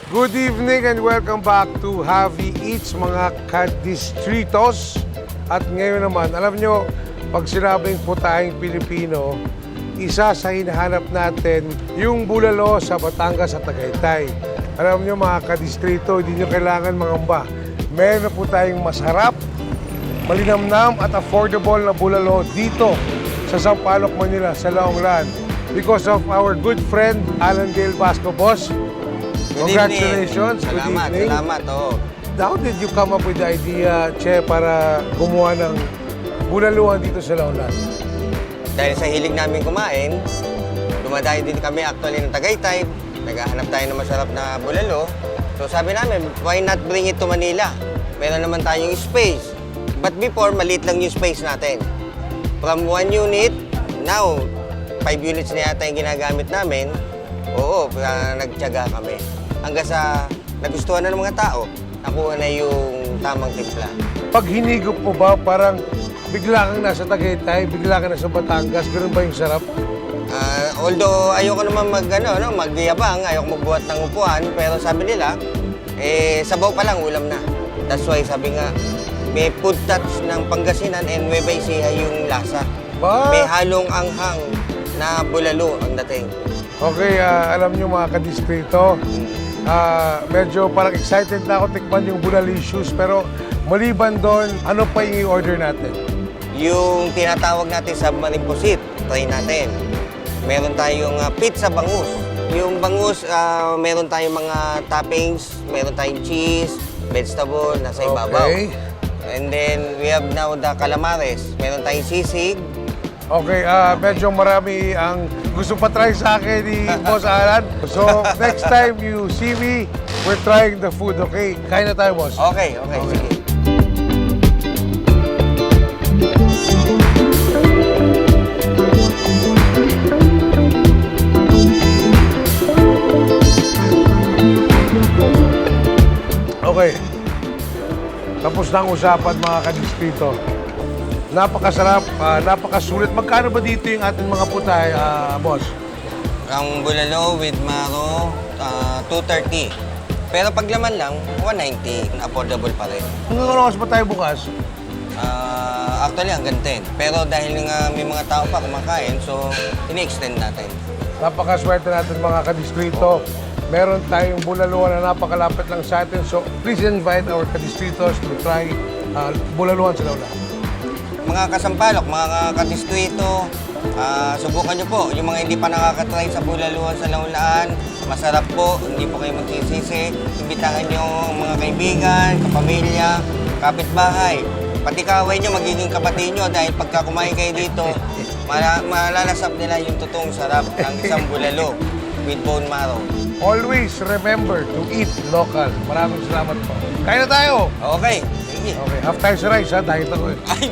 Good evening and welcome back to Javi Eats, mga kadistritos. At ngayon naman, alam nyo, pag sinabing putahing Pilipino, isa sa hinahanap natin yung bulalo sa Batangas at Tagaytay. Alam nyo mga kadistrito, hindi nyo kailangan mangamba. Meron na po tayong masarap, malinamnam at affordable na bulalo dito sa Sampaloc, Manila, sa Laonglan. Because of our good friend, Alan Dale Basco, boss. Congratulations. Salamat, Good evening. salamat. Oo. How did you come up with the idea, Che, para gumawa ng bulaluhan dito sa Laonglan? Dahil sa hilig namin kumain, dumadayo din kami actually ng Tagaytay. Naghahanap tayo ng masarap na bulalo. So sabi namin, why not bring it to Manila? Meron naman tayong space. But before, maliit lang yung space natin. From 1 unit, now, 5 units na yata yung ginagamit namin. Oo, nagtiyaga kami. Hanggang sa nagustuhan na ng mga tao, nakuha na yung tamang timpla. Pag hinigop mo ba, parang bigla kang nasa Tagaytay, bigla kang nasa Batangas, ganun ba yung sarap? Although ayoko naman magyabang, ayoko magbuhat ng upuan, pero sabi nila, sabaw pa lang, ulam na. That's why sabi nga, may food touch ng Pangasinan and Nueva Ecija yung lasa. Ba? May halong anghang na bulalo ang dating. Okay, alam nyo mga kadistrito, medyo parang excited na ako tikman yung bulalicious, pero maliban doon, ano pa yung i-order natin? Yung tinatawag natin submarine pusit, try natin. Meron tayong pizza bangus. Yung bangus, meron tayong mga toppings, meron tayong cheese, vegetable, nasa ibabaw. Okay. And then, we have now the calamares. Meron tayong sisig. Okay, medyo marami ang gusto pa try sa akin ni Boss Alan. So, next time you see me, we're trying the food, okay? Kain na tayo, boss. Okay, sige. Okay. Tapos na ang usapan, mga kadistrito. Napakasarap, napakasulit. Magkano ba dito yung ating mga putay, boss? Ang bulalo with maro, 230. Pero pag laman lang, 190. Affordable pa rin. Hanggang ano oras ba tayo bukas? Actually, hanggang 10. Pero dahil nga may mga tao pa kumakain, so ini-extend natin. Napakaswerte natin, mga kadistrito. Meron tayong bulaluhan na napakalapit lang sa atin. So, please invite our kadistritos to try bulaluhan sa Laonglan. Mga kasampalok, mga kadistrito, subukan nyo po. Yung mga hindi pa nakakatry sa bulaluhan sa Laonglan, masarap po, hindi po kayo magsisisi. Imbitahan nyo ang mga kaibigan, kapamilya, kapitbahay. Pati kaway nyo, magiging kapatid nyo dahil pagka kumain kayo dito, malalasap nila yung totoong sarap ng isang bulalo with bone marrow. Always remember to eat local. Maraming salamat po. Kain na tayo! Okay, sige. Okay, half tayo sa rice, ha? Diet ako eh. Ay,